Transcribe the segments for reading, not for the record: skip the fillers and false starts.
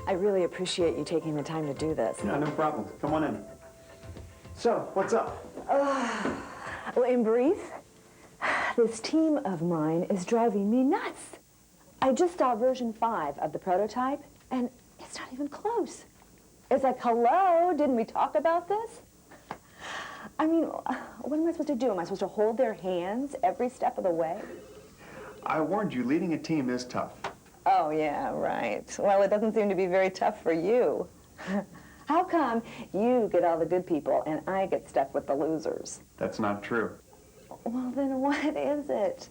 I really appreciate you taking the time to do this. No, no problem. Come on in. So, what's up? Well, in brief, this team of mine is driving me nuts. I just saw version 5 of the prototype, and it's not even close. It's like, hello, didn't we talk about this? I mean, what am I supposed to do? Am I supposed to hold their hands every step of the way? I warned you, leading a team is tough. Oh, yeah, right. Well, it doesn't seem to be very tough for you. How come you get all the good people and I get stuck with the losers? That's not true. Well, then what is it?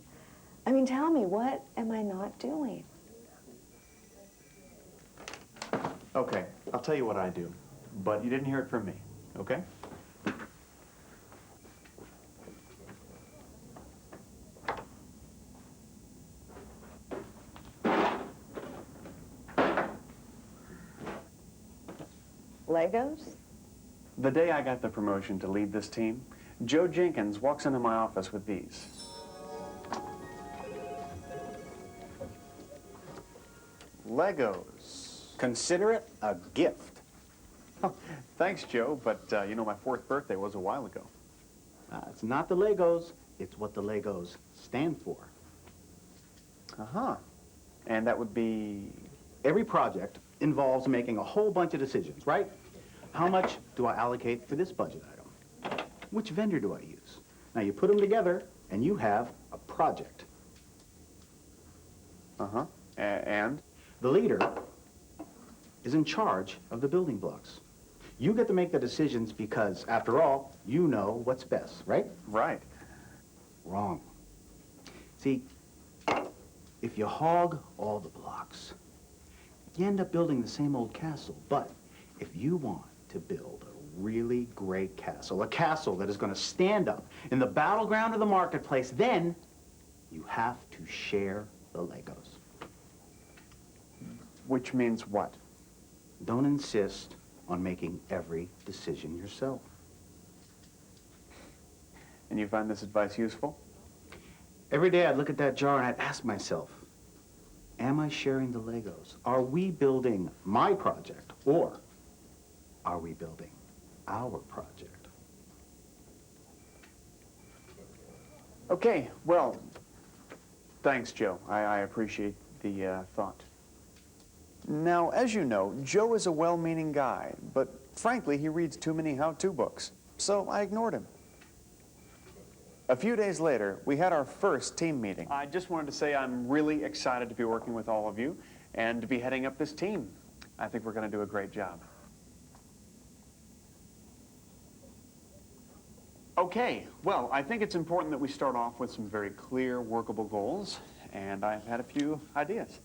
I mean, tell me, what am I not doing? Okay, I'll tell you what I do, but you didn't hear it from me, okay? Legos? The day I got the promotion to lead this team, Joe Jenkins walks into my office with these. Legos. Consider it a gift. Thanks, Joe, but you know, my 4th birthday was a while ago. It's not the Legos, it's what the Legos stand for. Uh-huh. And that would be... Every project involves making a whole bunch of decisions, right? How much do I allocate for this budget item? Which vendor do I use? Now you put them together and you have a project. Uh-huh. And? The leader is in charge of the building blocks. You get to make the decisions because, after all, you know what's best, right? Right. Wrong. See, if you hog all the blocks, you end up building the same old castle. But if you want to build a really great castle, a castle that is going to stand up in the battleground of the marketplace, then you have to share the Legos. Which means what? Don't insist on making every decision yourself. And you find this advice useful? Every day I'd look at that jar and I'd ask myself, am I sharing the Legos? Are we building my project, or are we building our project? Okay, well, thanks, Joe. I appreciate the thought. Now, as you know, Joe is a well-meaning guy, but frankly, he reads too many how-to books, so I ignored him. A few days later, we had our first team meeting. I just wanted to say I'm really excited to be working with all of you and to be heading up this team. I think we're going to do a great job. Okay, well, I think it's important that we start off with some very clear, workable goals, and I've had a few ideas.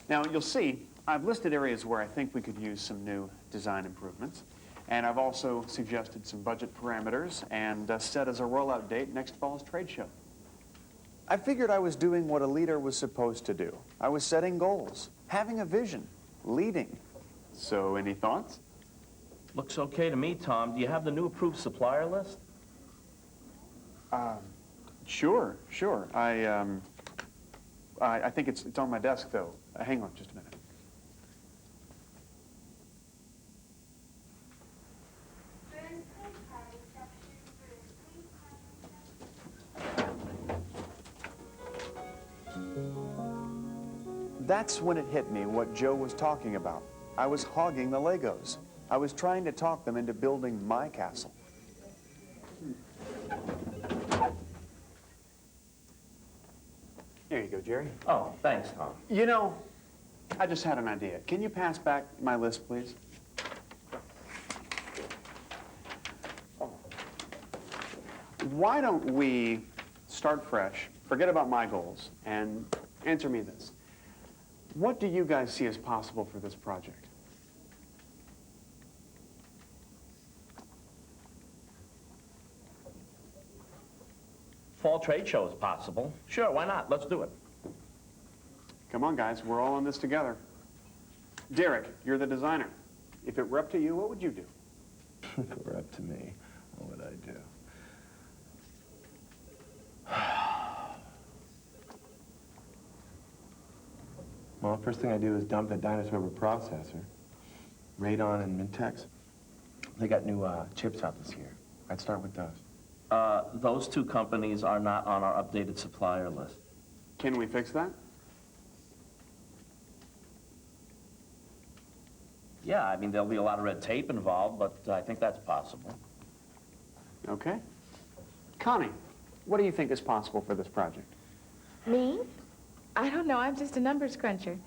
Now, you'll see, I've listed areas where I think we could use some new design improvements. And I've also suggested some budget parameters and set as a rollout date next fall's trade show. I figured I was doing what a leader was supposed to do. I was setting goals, having a vision, leading. So, any thoughts? Looks okay to me, Tom. Do you have the new approved supplier list? Sure. I think it's on my desk, though. Hang on just a minute. That's when it hit me what Joe was talking about. I was hogging the Legos. I was trying to talk them into building my castle. Here you go, Jerry. Oh, thanks, Tom. You know, I just had an idea. Can you pass back my list, please? Why don't we start fresh, forget about my goals, and answer me this. What do you guys see as possible for this project? Fall trade show is possible. Sure, why not? Let's do it. Come on, guys, we're all in this together. Derek, you're the designer. If it were up to you, what would you do? If it were up to me, what would I do? Well, first thing I do is dump that dinosaur of a processor. Radon and Mintex. They got new chips out this year. I'd start with those. Those two companies are not on our updated supplier list. Can we fix that? Yeah, I mean, there'll be a lot of red tape involved, but I think that's possible. Okay. Connie, what do you think is possible for this project? Me? I don't know. I'm just a numbers cruncher.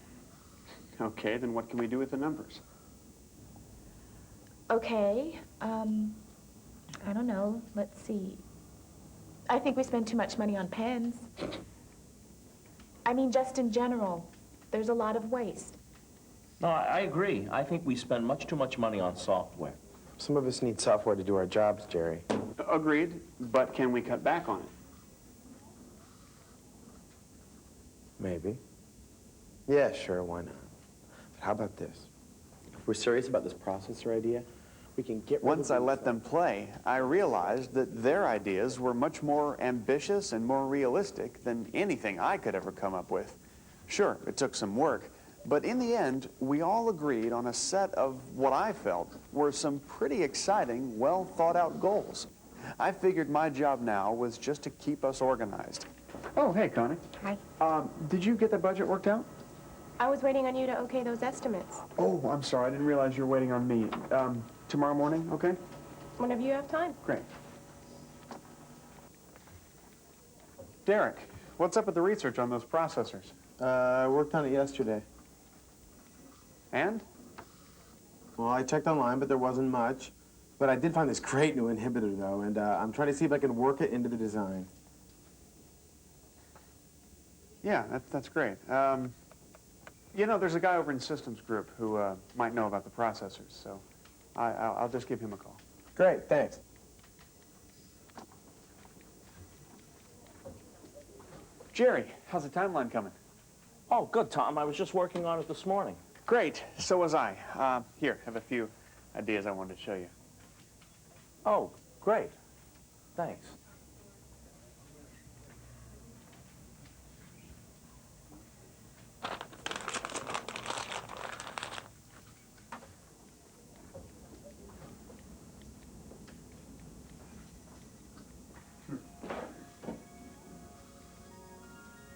Okay, then what can we do with the numbers? Okay. I don't know. Let's see. I think we spend too much money on pens. I mean, just in general, there's a lot of waste. No, I agree. I think we spend much too much money on software. Some of us need software to do our jobs, Jerry. Agreed, but can we cut back on it? Maybe. Yeah, sure, why not? But how about this? If we're serious about this processor idea, we can get rid Once of I let them play, I realized that their ideas were much more ambitious and more realistic than anything I could ever come up with. Sure, it took some work, but in the end, we all agreed on a set of what I felt were some pretty exciting, well-thought-out goals. I figured my job now was just to keep us organized. Oh, hey, Connie. Hi. Did you get the budget worked out? I was waiting on you to okay those estimates. Oh, I'm sorry. I didn't realize you were waiting on me. Tomorrow morning, okay? Whenever you have time. Great. Derek, what's up with the research on those processors? I worked on it yesterday. And? Well, I checked online, but there wasn't much. But I did find this great new inhibitor, though, and I'm trying to see if I can work it into the design. Yeah, that's great. You know, there's a guy over in Systems Group who might know about the processors, so I'll just give him a call. Great, thanks. Jerry, how's the timeline coming? Oh, good, Tom. I was just working on it this morning. Great, so was I. Here, have a few ideas I wanted to show you. Oh, great. Thanks.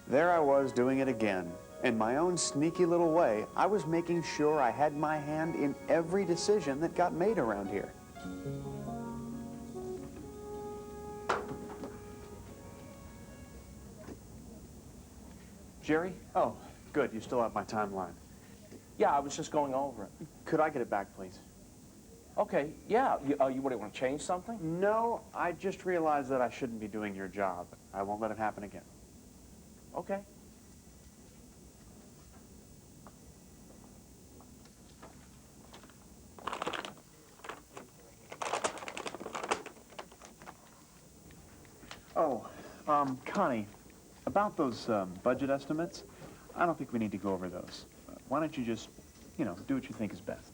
There I was doing it again. In my own sneaky little way, I was making sure I had my hand in every decision that got made around here. Jerry? Oh, good. You still have my timeline. Yeah, I was just going over it. Could I get it back, please? Okay, yeah. You want to change something? No, I just realized that I shouldn't be doing your job. I won't let it happen again. Okay. Oh, Connie, about those budget estimates, I don't think we need to go over those. Why don't you just, you know, do what you think is best?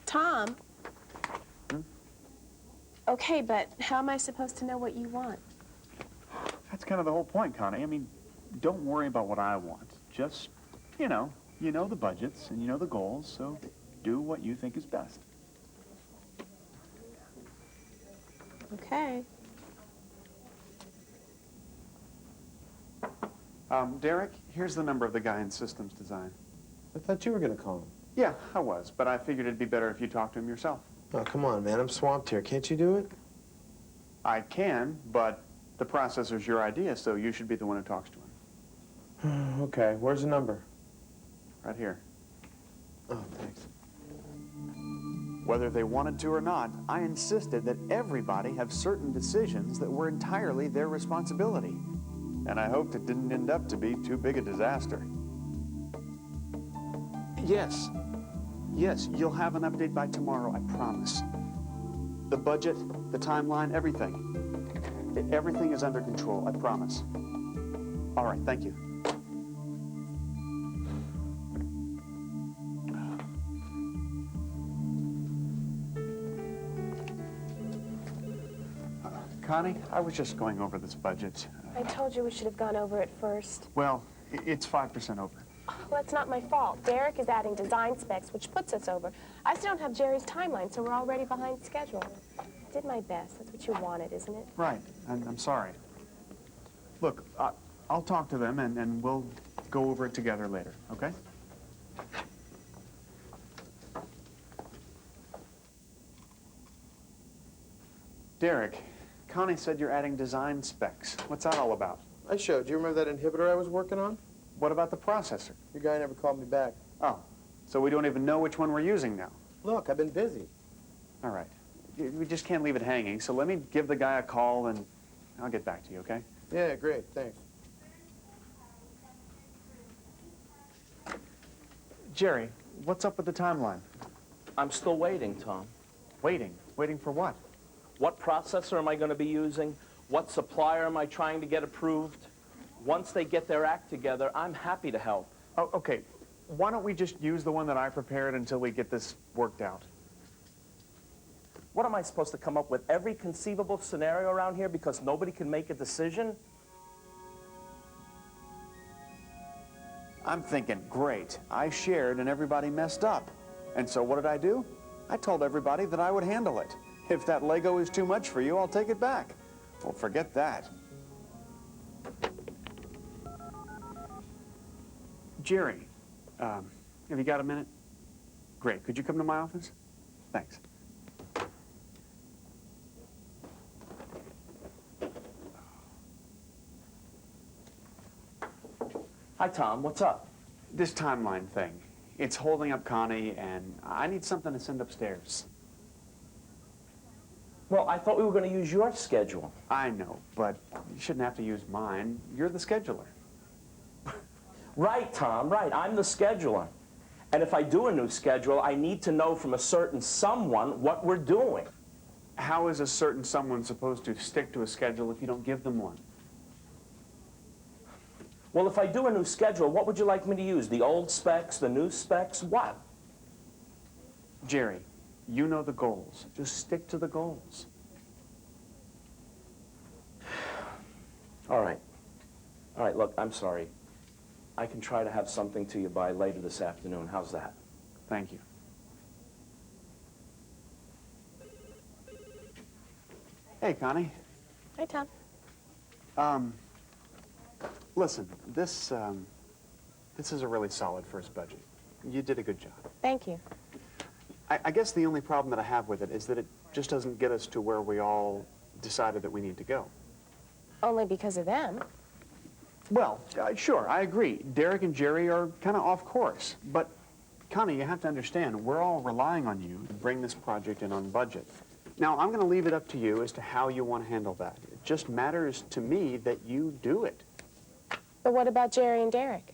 Tom? Okay, but how am I supposed to know what you want? That's kind of the whole point, Connie. I mean, don't worry about what I want. Just, you know the budgets and you know the goals, so do what you think is best. Okay. Derek, here's the number of the guy in systems design. I thought you were going to call him. Yeah, I was, but I figured it'd be better if you talked to him yourself. Oh, come on, man. I'm swamped here. Can't you do it? I can, but the processor's your idea, so you should be the one who talks to him. Okay, where's the number? Right here. Oh, thanks. Whether they wanted to or not, I insisted that everybody have certain decisions that were entirely their responsibility. And I hoped it didn't end up to be too big a disaster. Yes, you'll have an update by tomorrow, I promise. The budget, the timeline, everything. Everything is under control, I promise. All right, thank you. Connie, I was just going over this budget. I told you we should have gone over it first. Well, it's 5% over. Well, that's not my fault. Derek is adding design specs, which puts us over. I still don't have Jerry's timeline, so we're already behind schedule. I did my best. That's what you wanted, isn't it? Right, and I'm sorry. Look, I'll talk to them, and we'll go over it together later, okay? Derek, Connie said you're adding design specs. What's that all about? I showed you. Remember that inhibitor I was working on? What about the processor? Your guy never called me back. Oh, so we don't even know which one we're using now. Look, I've been busy. All right. We just can't leave it hanging, so let me give the guy a call, and I'll get back to you, okay? Yeah, great. Thanks. Jerry, what's up with the timeline? I'm still waiting, Tom. Waiting. Waiting for what? What processor am I going to be using? What supplier am I trying to get approved? Once they get their act together, I'm happy to help. Oh, okay. Why don't we just use the one that I prepared until we get this worked out? What am I supposed to come up with? Every conceivable scenario around here because nobody can make a decision? I'm thinking, great. I shared and everybody messed up. And so what did I do? I told everybody that I would handle it. If that Lego is too much for you, I'll take it back. Well, forget that. Jerry, have you got a minute? Great. Could you come to my office? Thanks. Hi, Tom. What's up? This timeline thing. It's holding up Connie, and I need something to send upstairs. Well, I thought we were going to use your schedule. I know, but you shouldn't have to use mine. You're the scheduler. Right, Tom, right. I'm the scheduler. And if I do a new schedule, I need to know from a certain someone what we're doing. How is a certain someone supposed to stick to a schedule if you don't give them one? Well, if I do a new schedule, what would you like me to use? The old specs, the new specs, what? Jerry, you know the goals. Just stick to the goals. All right. All right, look, I'm sorry. I can try to have something to you by later this afternoon. How's that? Thank you. Hey, Connie. Hi, Tom. Listen, this is a really solid first budget. You did a good job. Thank you. I guess the only problem that I have with it is that it just doesn't get us to where we all decided that we need to go. Only because of them. Well, sure, I agree. Derek and Jerry are kind of off course. But, Connie, you have to understand, we're all relying on you to bring this project in on budget. Now, I'm going to leave it up to you as to how you want to handle that. It just matters to me that you do it. But what about Jerry and Derek?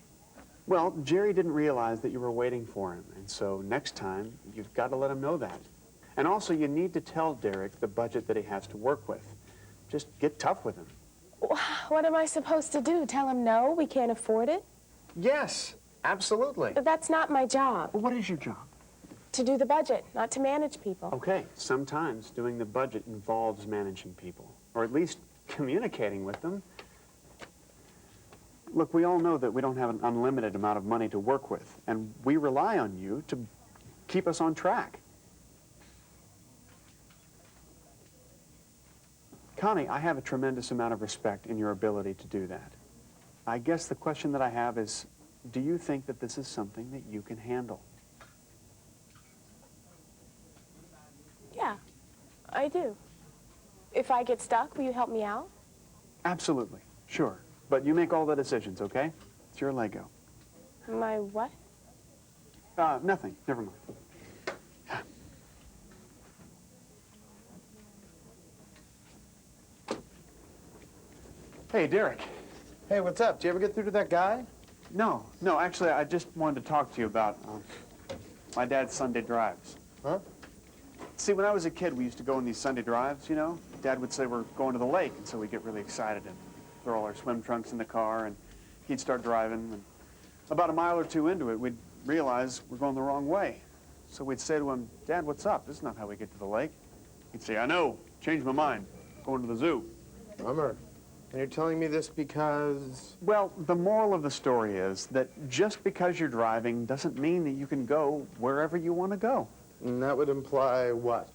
Well, Jerry didn't realize that you were waiting for him, and so next time, you've got to let him know that. And also, you need to tell Derek the budget that he has to work with. Just get tough with him. What am I supposed to do? Tell him no, we can't afford it? Yes, absolutely. But that's not my job. Well, what is your job? To do the budget, not to manage people. Okay, sometimes doing the budget involves managing people, or at least communicating with them. Look, we all know that we don't have an unlimited amount of money to work with, and we rely on you to keep us on track. Connie, I have a tremendous amount of respect in your ability to do that. I guess the question that I have is, do you think that this is something that you can handle? Yeah, I do. If I get stuck, will you help me out? Absolutely, sure. But you make all the decisions, okay? It's your Lego. My what? Nothing. Never mind. Hey, Derek. Hey, what's up? Did you ever get through to that guy? No, actually, I just wanted to talk to you about my dad's Sunday drives. Huh? See, when I was a kid, we used to go on these Sunday drives, you know? Dad would say we're going to the lake, and so we'd get really excited and throw all our swim trunks in the car, and he'd start driving. And about a mile or two into it, we'd realize we're going the wrong way. So we'd say to him, Dad, what's up? This is not how we get to the lake. He'd say, I know, changed my mind, going to the zoo. Bummer. And you're telling me this because... Well, the moral of the story is that just because you're driving doesn't mean that you can go wherever you want to go. And that would imply what?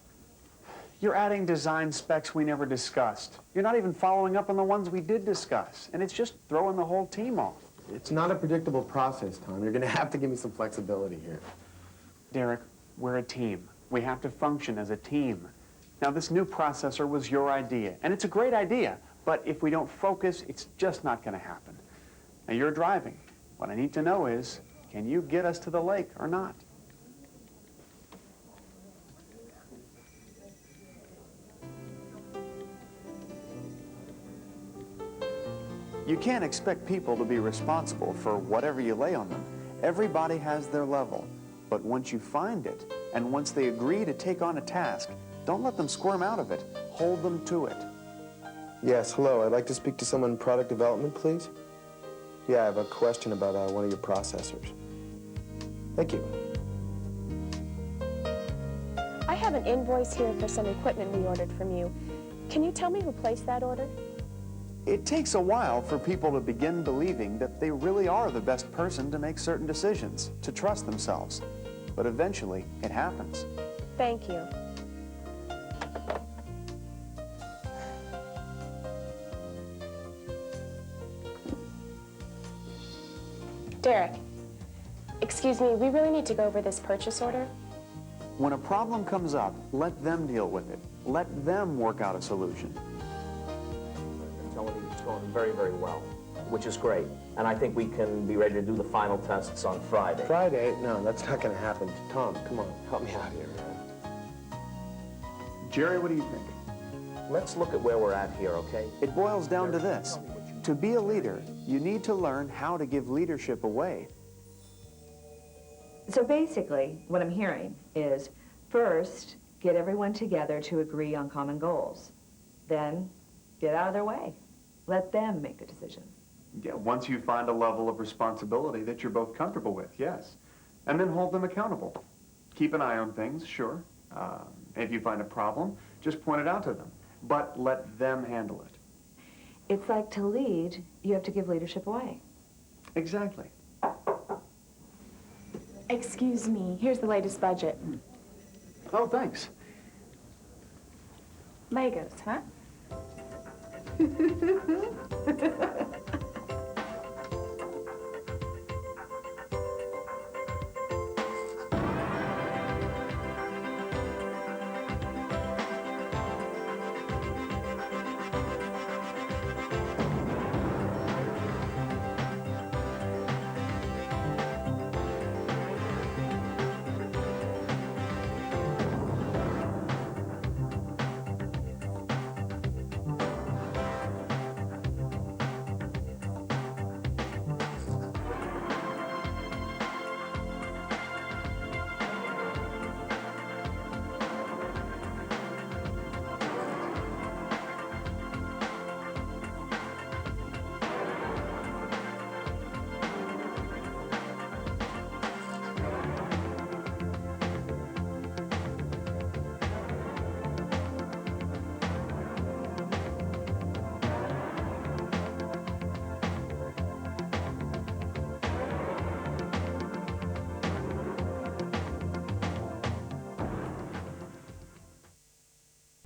You're adding design specs we never discussed. You're not even following up on the ones we did discuss. And it's just throwing the whole team off. It's not a predictable process, Tom. You're going to have to give me some flexibility here. Derek, we're a team. We have to function as a team. Now, this new processor was your idea, and it's a great idea, but if we don't focus, it's just not going to happen. Now, you're driving. What I need to know is, can you get us to the lake or not? You can't expect people to be responsible for whatever you lay on them. Everybody has their level. But once you find it, and once they agree to take on a task, don't let them squirm out of it. Hold them to it. Yes, hello. I'd like to speak to someone in product development, please. Yeah, I have a question about one of your processors. Thank you. I have an invoice here for some equipment we ordered from you. Can you tell me who placed that order? It takes a while for people to begin believing that they really are the best person to make certain decisions, to trust themselves. But eventually, it happens. Thank you. Derek, excuse me, we really need to go over this purchase order. When a problem comes up, let them deal with it. Let them work out a solution. They're telling me it's going very, very well, which is great. And I think we can be ready to do the final tests on Friday. Friday? No, that's not going to happen. Tom, come on, help me out here, man. Jerry, what do you think? Let's look at where we're at here, okay? It boils down to this. To be a leader, you need to learn how to give leadership away. So basically, what I'm hearing is, first, get everyone together to agree on common goals. Then, get out of their way. Let them make the decision. Yeah, once you find a level of responsibility that you're both comfortable with, yes. And then hold them accountable. Keep an eye on things, sure. If you find a problem, just point it out to them. But let them handle it. It's like to lead, you have to give leadership away. Exactly. Excuse me, here's the latest budget. Oh, thanks. Legos, huh?